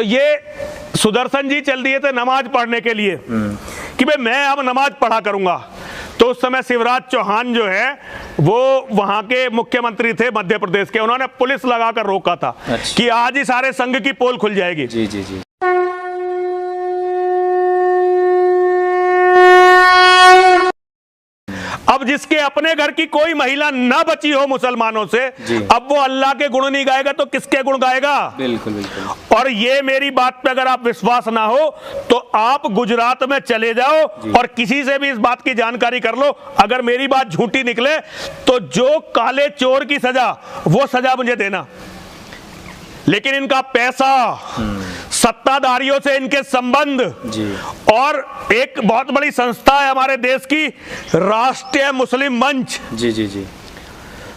तो ये सुदर्शन जी चल दिए थे नमाज पढ़ने के लिए कि भाई मैं अब नमाज पढ़ा करूंगा। तो उस समय शिवराज चौहान जो है वो वहां के मुख्यमंत्री थे मध्य प्रदेश के, उन्होंने पुलिस लगाकर रोका था कि आज ही सारे संघ की पोल खुल जाएगी। जी जी जी। अब जिसके अपने घर की कोई महिला ना बची हो मुसलमानों से, अब वो अल्लाह के गुण नहीं गाएगा तो किसके गुण गाएगा? बिल्कुल बिल्कुल। और ये मेरी बात पे अगर आप विश्वास ना हो तो आप गुजरात में चले जाओ और किसी से भी इस बात की जानकारी कर लो। अगर मेरी बात झूठी निकले तो जो काले चोर की सजा वो सजा मुझे देना, लेकिन इनका पैसा, सत्ताधारियों से इनके संबंध जी। और एक बहुत बड़ी संस्था है हमारे देश की राष्ट्रीय मुस्लिम मंच, जी जी जी,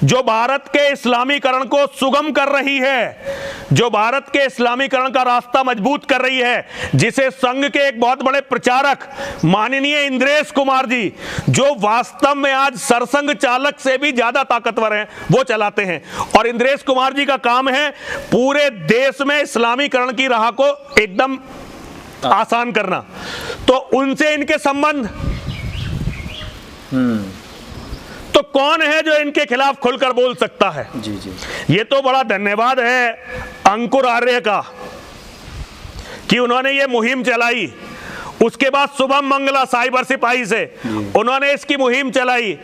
जो भारत के इस्लामीकरण को सुगम कर रही है, जो भारत के इस्लामीकरण का रास्ता मजबूत कर रही है, जिसे संघ के एक बहुत बड़े प्रचारक माननीय इंद्रेश कुमार जी, जो वास्तव में आज सरसंघ चालक से भी ज्यादा ताकतवर हैं, वो चलाते हैं। और इंद्रेश कुमार जी का काम है पूरे देश में इस्लामीकरण की राह को एकदम आसान करना। तो उनसे इनके संबंध, तो कौन है जो इनके खिलाफ खुलकर बोल सकता है? जी जी। ये तो बड़ा धन्यवाद है अंकुर आर्य का कि उन्होंने ये मुहिम चलाई। उसके बाद शुभम मंगला साइबर सिपाही से उन्होंने इसकी मुहिम चलाई,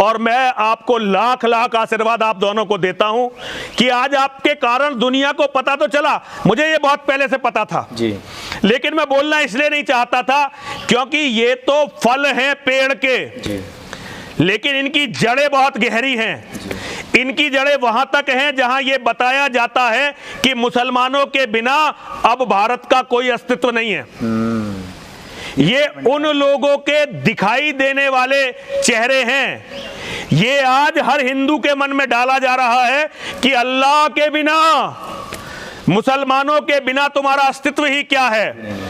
और मैं आपको लाख लाख आशीर्वाद आप दोनों को देता हूं कि आज आपके कारण दुनिया को पता तो चला। मुझे ये बहुत पहले से पता था जी, लेकिन मैं बोलना इसलिए नहीं चाहता था क्योंकि ये तो फल हैं पेड़ के जी, लेकिन इनकी जड़ें बहुत गहरी हैं। इनकी जड़ें वहां तक हैं जहां ये बताया जाता है कि मुसलमानों के बिना अब भारत का कोई अस्तित्व नहीं है। ये उन लोगों के दिखाई देने वाले चेहरे हैं। ये आज हर हिंदू के मन में डाला जा रहा है कि अल्लाह के बिना, मुसलमानों के बिना तुम्हारा अस्तित्व ही क्या है।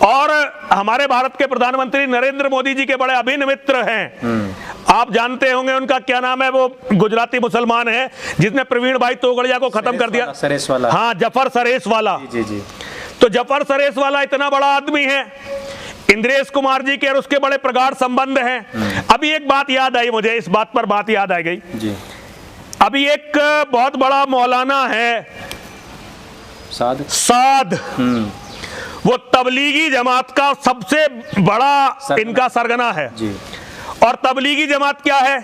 और हमारे भारत के प्रधानमंत्री नरेंद्र मोदी जी के बड़े अभिन्न मित्र हैं, आप जानते होंगे उनका क्या नाम है, वो गुजराती मुसलमान है जिसने प्रवीण भाई तोगड़िया को खत्म कर दिया, सरेस वाला। हाँ, जफर सरेस वाला। जी जी। तो जफर सरेस वाला इतना बड़ा आदमी है, इंद्रेश कुमार जी के और उसके बड़े प्रगाढ़ संबंध हैं। अभी एक बात याद आई मुझे, इस बात पर बात याद आ गई जी। अभी एक बहुत बड़ा मौलाना है साद, वो तबलीगी जमात का सबसे बड़ा इनका सरगना है जी। और तबलीगी जमात क्या है?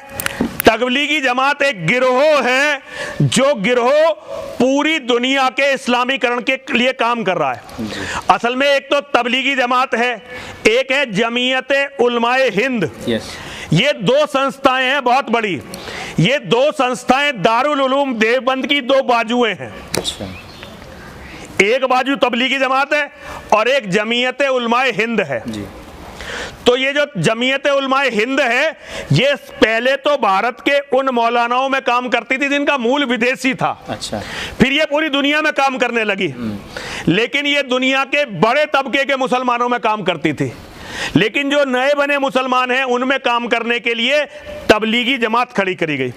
तबलीगी जमात एक गिरोह है जो गिरोह पूरी दुनिया के इस्लामीकरण के लिए काम कर रहा है। असल में एक तो तबलीगी जमात है, एक है जमीयत उलमाए हिंद। ये दो संस्थाएं हैं बहुत बड़ी। ये दो संस्थाएं दारुल उलूम देवबंद की दो बाजुएं हैं। एक बाजू तबलीगी जमात है और एक जमीयत उलमाए हिंद है जी। तो ये जो जमीयत उलमाए हिंद है, ये पहले तो भारत के उन मौलानाओं में काम करती थी जिनका मूल विदेशी था। अच्छा। फिर ये पूरी दुनिया में काम करने लगी, लेकिन ये दुनिया के बड़े तबके के मुसलमानों में काम करती थी। लेकिन जो नए बने मुसलमान हैं उनमें काम करने के लिए तबलीगी जमात खड़ी करी गई।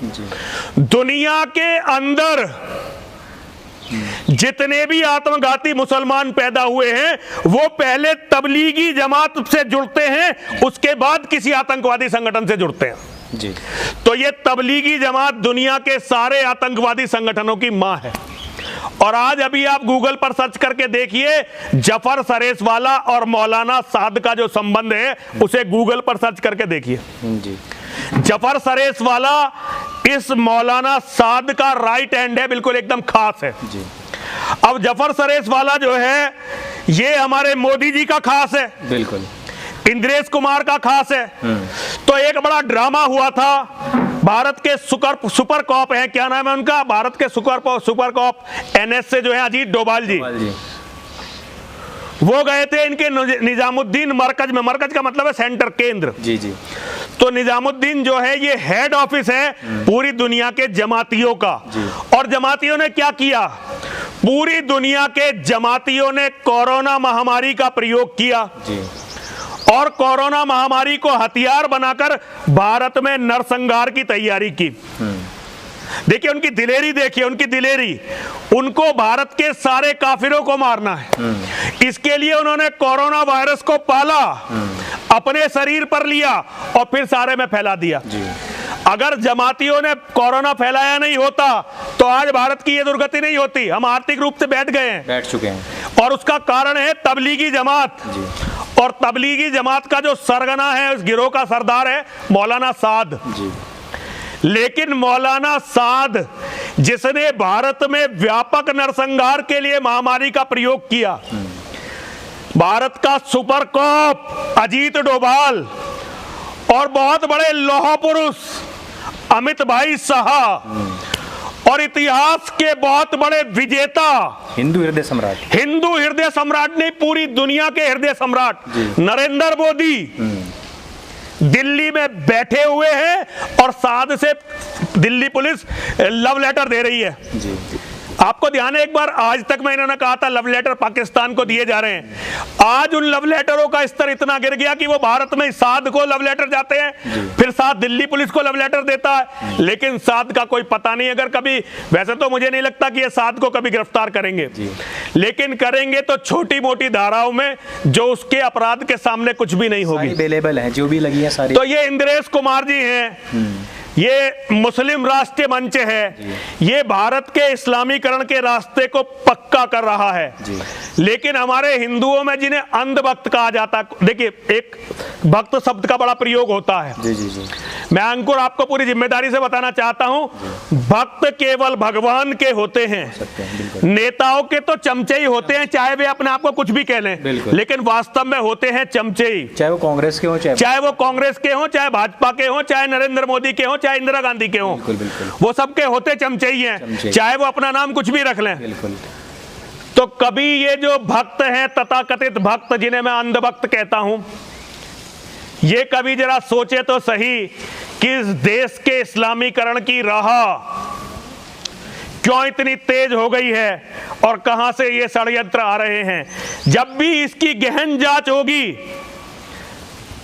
दुनिया के अंदर जितने भी आत्मघाती मुसलमान पैदा हुए हैं वो पहले तबलीगी जमात से जुड़ते हैं, उसके बाद किसी आतंकवादी संगठन से जुड़ते हैं जी। तो ये तबलीगी जमात दुनिया के सारे आतंकवादी संगठनों की मां है। और आज अभी आप गूगल पर सर्च करके देखिए, जफर सरेस वाला और मौलाना साद का जो संबंध है उसे गूगल पर सर्च करके देखिए जी। जफर सरेस वाला इस मौलाना साद का राइट हैंड है, बिल्कुल एकदम खास है जी। अब जफर सरेस वाला जो है ये हमारे मोदी जी का खास है, बिल्कुल इंद्रेश कुमार का खास है। तो एक बड़ा ड्रामा हुआ था, भारत के सुपर कॉप हैं, क्या नाम है उनका, भारत के सुपर कॉप एनएस से जो है अजीत डोभाल जी, वो गए थे इनके निजामुद्दीन मरकज में। मरकज का मतलब है सेंटर, केंद्र जी जी। तो निजामुद्दीन जो है ये हेड ऑफिस है पूरी दुनिया के जमातियों का। और जमातियों ने क्या किया, पूरी दुनिया के जमातियों ने कोरोना महामारी का प्रयोग किया जी। और कोरोना महामारी को हथियार बनाकर भारत में नरसंहार की तैयारी की। देखिए उनकी दिलेरी, देखिए उनकी दिलेरी, उनको भारत के सारे काफिरों को मारना है। इसके लिए उन्होंने कोरोना वायरस को पाला, अपने शरीर पर लिया और फिर सारे में फैला दिया। अगर जमातियों ने कोरोना फैलाया नहीं होता तो आज भारत की ये दुर्गति नहीं होती। हम आर्थिक रूप से बैठ चुके हैं और उसका कारण है तबलीगी जमात। और तबलीगी जमात का जो सरगना है, उस गिरोह का सरदार है मौलाना साद। लेकिन मौलाना साद जिसने भारत में व्यापक नरसंहार के लिए महामारी का प्रयोग किया, भारत का सुपर कॉप अजीत डोभाल और बहुत बड़े लौह पुरुष अमित भाई साहा और इतिहास के बहुत बड़े विजेता हिंदू हृदय सम्राट नहीं, पूरी दुनिया के हृदय सम्राट नरेंद्र मोदी दिल्ली में बैठे हुए हैं और साद से दिल्ली पुलिस लव लेटर दे रही है। आपको ध्यान है, एक बार आज तक में इन्होंने कहा था लव लेटर पाकिस्तान को दिए जा रहे हैं। आज उन लव लेटरों का स्तर इतना गिर गया कि वो भारत में साद को लव लेटर जाते हैं, फिर साद दिल्ली पुलिस को लव लेटर देता है, लेकिन साद का कोई पता नहीं। अगर कभी, वैसे तो मुझे नहीं लगता कि ये साद को कभी गिरफ्तार करेंगे, लेकिन करेंगे तो छोटी मोटी धाराओं में जो उसके अपराध के सामने कुछ भी नहीं होगी, अवेलेबल है, जो भी लगी है सारी। तो ये इंद्रेश कुमार जी हैं, ये मुस्लिम राष्ट्रीय मंच है, ये भारत के इस्लामीकरण के रास्ते को पक्का कर रहा है। लेकिन हमारे हिंदुओं में जिन्हें अंधभक्त कहा जाता है, देखिए एक भक्त शब्द का बड़ा प्रयोग होता है। मैं अंकुर आपको पूरी जिम्मेदारी से बताना चाहता हूं, भक्त केवल भगवान के होते हैं, नेताओं के तो चमचे ही होते हैं, चाहे वे अपने आप को कुछ भी कह लें, लेकिन वास्तव में होते हैं चमचे ही। चाहे वो कांग्रेस के हो, चाहे वो कांग्रेस के हो, चाहे भाजपा के हो, चाहे नरेंद्र मोदी के हो, चाहे इंदिरा गांधी के हो, वो सबके होते चमचे ही हैं, चाहे वो अपना नाम कुछ भी रख लें। तो कभी ये जो भक्त हैं, तथाकथित भक्त जिन्हें मैं अंधभक्त कहता हूं, ये कभी जरा सोचे तो सही कि इस देश के इस्लामीकरण की राह क्यों इतनी तेज हो गई है और कहां से ये षड्यंत्र आ रहे हैं। जब भी इसकी गहन जांच होगी,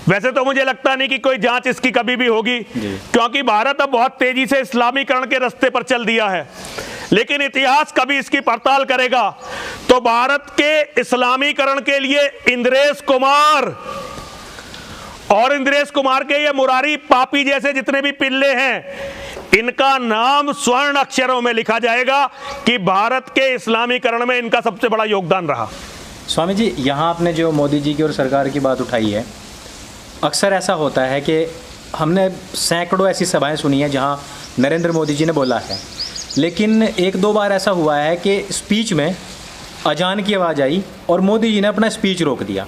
वैसे तो मुझे लगता नहीं कि कोई जांच इसकी कभी भी होगी, क्योंकि भारत अब बहुत तेजी से इस्लामीकरण के रास्ते पर चल दिया है, लेकिन इतिहास कभी इसकी पड़ताल करेगा तो भारत के इस्लामीकरण के लिए इंद्रेश कुमार और इंद्रेश कुमार के ये मुरारी पापी जैसे जितने भी पिल्ले हैं, इनका नाम स्वर्ण अक्षरों में लिखा जाएगा कि भारत के इस्लामीकरण में इनका सबसे बड़ा योगदान रहा। स्वामी जी, यहाँ आपने जो मोदी जी की और सरकार की बात उठाई है, अक्सर ऐसा होता है कि हमने सैकड़ों ऐसी सभाएं सुनी हैं जहाँ नरेंद्र मोदी जी ने बोला है, लेकिन एक दो बार ऐसा हुआ है कि स्पीच में अजान की आवाज़ आई और मोदी जी ने अपना स्पीच रोक दिया।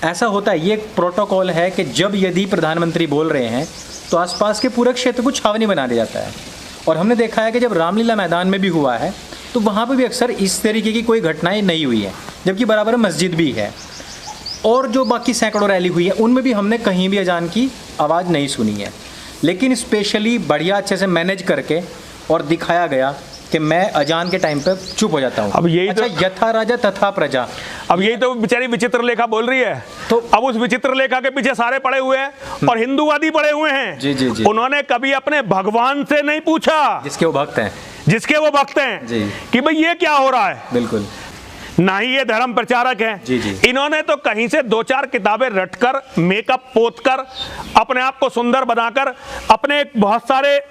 ऐसा होता है, ये एक प्रोटोकॉल है कि जब यदि प्रधानमंत्री बोल रहे हैं तो आसपास के पूरे क्षेत्र को छावनी बना दिया जाता है। और हमने देखा है कि जब रामलीला मैदान में भी हुआ है तो वहाँ पे भी अक्सर इस तरीके की कोई घटनाएं नहीं हुई है, जबकि बराबर मस्जिद भी है। और जो बाकी सैकड़ों रैली हुई है उनमें भी हमने कहीं भी अजान की आवाज़ नहीं सुनी है, लेकिन स्पेशली बढ़िया अच्छे से मैनेज करके और दिखाया गया कि मैं अजान के टाइम पे चुप हो जाता हूँ। अब यही अच्छा, तो यथा राजा तथा प्रजा, अब यही तो बेचारी विचित्र लेखा बोल रही है। तो अब उस विचित्र लेखा के पीछे सारे पड़े हुए हैं और हिंदूवादी पड़े हुए हैं। जी। उन्होंने कभी अपने भगवान से नहीं पूछा, जिसके वो भक्त हैं जी, कि भाई ये क्या हो रहा है। बिल्कुल, ना ही ये धर्म प्रचारक हैं। जी। इन्होंने तो कहीं से दो चार किताबें रटकर, मेकअप पोतकर, अपने आप को सुंदर बनाकर, अपने बहुत सारे,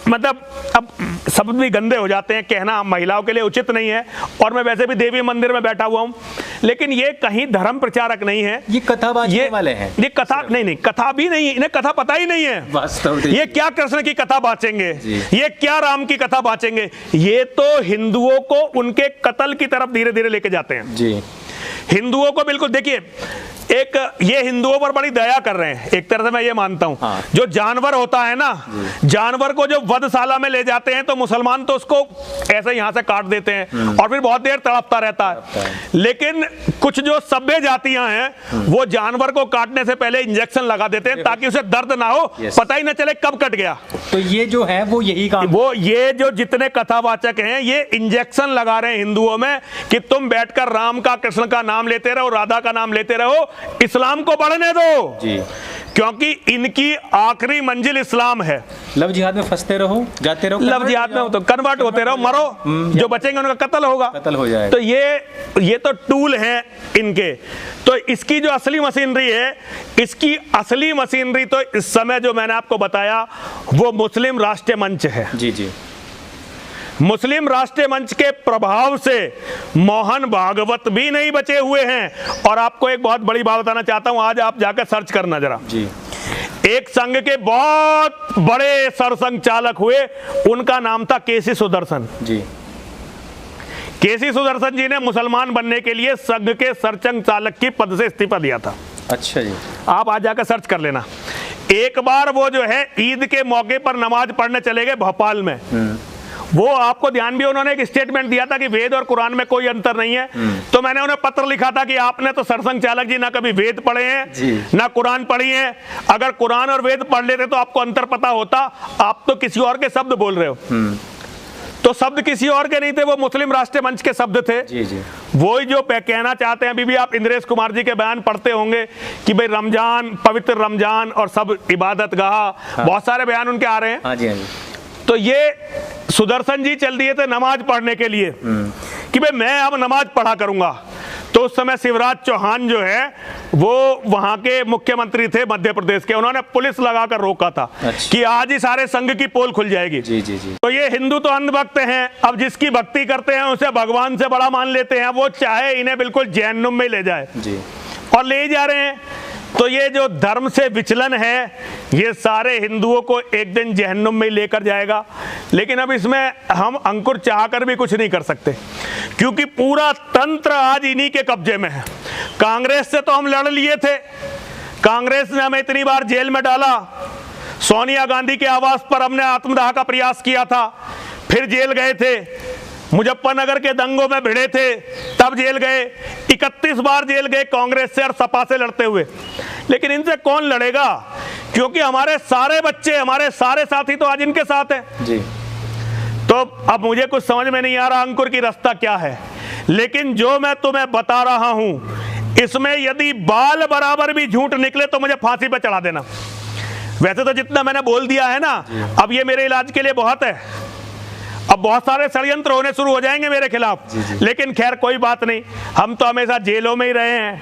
मतलब अब शब्द भी गंदे हो जाते हैं, कहना महिलाओं के लिए उचित नहीं है, और मैं वैसे भी देवी मंदिर में बैठा हुआ हूं, लेकिन ये कहीं धर्म प्रचारक नहीं है, ये कथा बांटने वाले हैं। ये कथा नहीं, कथा भी नहीं, इन्हें कथा पता ही नहीं है वास्तव। ये क्या कृष्ण की कथा बाँचेंगे, ये क्या राम की कथा बाँचेंगे, ये तो हिंदुओं को उनके कत्ल की तरफ धीरे धीरे लेके जाते हैं जी। हिंदुओं को बिल्कुल, देखिए एक ये हिंदुओं पर बड़ी दया कर रहे हैं, एक तरह से मैं ये मानता हूं। हाँ। जो जानवर होता है ना, जानवर को जो वधशाला में ले जाते हैं तो मुसलमान तो उसको ऐसे यहां से काट देते हैं और फिर बहुत देर तड़पता रहता है। लेकिन कुछ जो सभ्य जातियां हैं वो जानवर को काटने से पहले इंजेक्शन लगा देते हैं ताकि उसे दर्द ना हो, पता ही ना चले कब कट गया। तो ये जो है वो यही काम, वो ये जो जितने कथावाचक हैं ये इंजेक्शन लगा रहे हैं हिंदुओं में कि तुम बैठकर राम का कृष्ण का नाम लेते रहो, राधा का नाम लेते रहो, इस्लाम को बढ़ने दो जी, क्योंकि इनकी आखिरी मंजिल इस्लाम है। लव जिहाद में फंसते रहो, जाते रहो, लव जिहाद में तो कन्वर्ट होते रहो, मरो, जो बचेंगे उनका कत्ल होगा, कत्ल हो जाएगा। तो ये तो टूल हैं इनके। तो इसकी जो असली मशीनरी है, इसकी असली मशीनरी तो इस समय जो मैंने आपको बताया वो मुस्लिम राष्ट्रीय मंच है। जी जी, मुस्लिम राष्ट्रीय मंच के प्रभाव से मोहन भागवत भी नहीं बचे हुए हैं। और आपको एक बहुत बड़ी बात बताना चाहता हूं, आज आप जाकर सर्च करना जरा जी, एक संघ के बहुत बड़े सरसंघ चालक हुए, उनका नाम था केसी सुदर्शन जी। केसी सुदर्शन जी ने मुसलमान बनने के लिए संघ के सरसंघ चालक की पद से इस्तीफा दिया था। अच्छा जी, आप आज जाकर सर्च कर लेना। एक बार वो जो है ईद के मौके पर नमाज पढ़ने चले गए भोपाल में। वो आपको ध्यान भी, उन्होंने एक स्टेटमेंट दिया था कि वेद और कुरान में कोई अंतर नहीं है। तो मैंने उन्हें पत्र लिखा था कि आपने तो सरसंघ चालक जी ना कभी वेद पढ़े हैं ना कुरान पढ़ी है। अगर कुरान और वेद पढ़ लेते तो आपको अंतर पता होता। आप तो किसी और के शब्द बोल रहे हो। तो शब्द किसी और के नहीं थे, वो मुस्लिम राष्ट्रीय मंच के शब्द थे। जी जी, वही जो कहना चाहते हैं। अभी भी आप इंद्रेश कुमार जी के बयान पढ़ते होंगे कि भाई रमजान, पवित्र रमजान और सब इबादत गाह, बहुत सारे बयान उनके आ रहे हैं। हाँ जी, हाँ जी। तो ये सुदर्शन जी चल दिए थे नमाज पढ़ने के लिए कि भाई मैं अब नमाज पढ़ा करूंगा। तो उस समय शिवराज चौहान जो है वो वहां के मुख्यमंत्री थे मध्य प्रदेश के, उन्होंने पुलिस लगाकर रोका था। अच्छा। कि आज ही सारे संघ की पोल खुल जाएगी। जी जी जी। तो ये हिंदू तो अंधभक्त हैं, अब जिसकी भक्ति करते हैं उसे भगवान से बड़ा मान लेते हैं। वो चाहे इन्हें बिल्कुल जहन्नुम में ले जाए जी, और ले जा रहे हैं। तो ये जो धर्म से विचलन है ये सारे हिंदुओं को एक दिन जहन्नुम में लेकर जाएगा। लेकिन अब इसमें हम अंकुर चाहकर भी कुछ नहीं कर सकते, क्योंकि पूरा तंत्र आज इन्हीं के कब्जे में है। कांग्रेस से तो हम लड़ लिए थे, कांग्रेस ने हमें इतनी बार जेल में डाला। सोनिया गांधी के आवास पर हमने आत्मदाह का प्रयास किया था, फिर जेल गए थे। मुजफ्फरनगर के दंगों में भिड़े थे, तब जेल गए। 31 बार जेल गए कांग्रेस से और सपा से लड़ते हुए। लेकिन इनसे कौन लड़ेगा, क्योंकि हमारे सारे बच्चे, हमारे सारे साथी तो आज इनके साथ हैं जी। तो अब मुझे कुछ समझ में नहीं आ रहा अंकुर की रास्ता क्या है। लेकिन जो मैं तुम्हें बता रहा हूं, इसमें यदि बाल बराबर भी झूठ निकले तो मुझे फांसी पर चढ़ा देना। वैसे तो जितना मैंने बोल दिया है ना, अब ये मेरे इलाज के लिए बहुत है। अब बहुत सारे षड्यंत्र होने शुरू हो जाएंगे मेरे खिलाफ। लेकिन खैर कोई बात नहीं, हम तो हमेशा जेलों में ही रहे हैं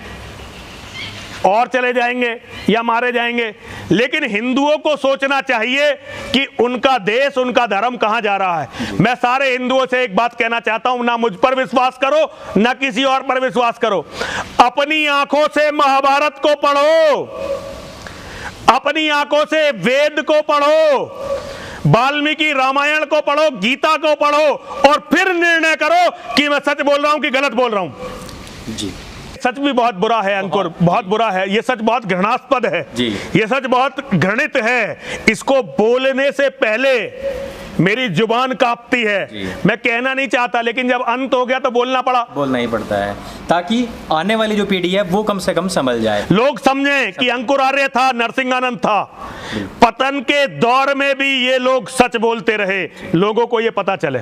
और चले जाएंगे या मारे जाएंगे। लेकिन हिंदुओं को सोचना चाहिए कि उनका देश, उनका धर्म कहां जा रहा है। मैं सारे हिंदुओं से एक बात कहना चाहता हूं, ना मुझ पर विश्वास करो ना किसी और पर विश्वास करो। अपनी आंखों से महाभारत को पढ़ो, अपनी आंखों से वेद को पढ़ो, वाल्मीकि रामायण को पढ़ो, गीता को पढ़ो और फिर निर्णय करो कि मैं सच बोल रहा हूं कि गलत बोल रहा हूं। जी, सच भी बहुत बुरा है अंकुर, बहुत बुरा है। ये सच बहुत घृणास्पद है जी। ये सच बहुत घृणित है। इसको बोलने से पहले मेरी जुबान कांपती है। मैं कहना नहीं चाहता, लेकिन जब अंत हो गया तो बोलना पड़ा। बोलना ही पड़ता है ताकि आने वाली जो पीढ़ी है वो कम से कम संभल जाए, लोग समझें कि अंकुर आर्य था, नरसिंहानंद था। पतन के दौर में भी ये लोग सच बोलते रहे, लोगों को ये पता चले।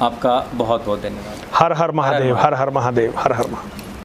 आपका बहुत बहुत धन्यवाद। हर हर महादेव, हर हर महादेव, हर हर महादेव।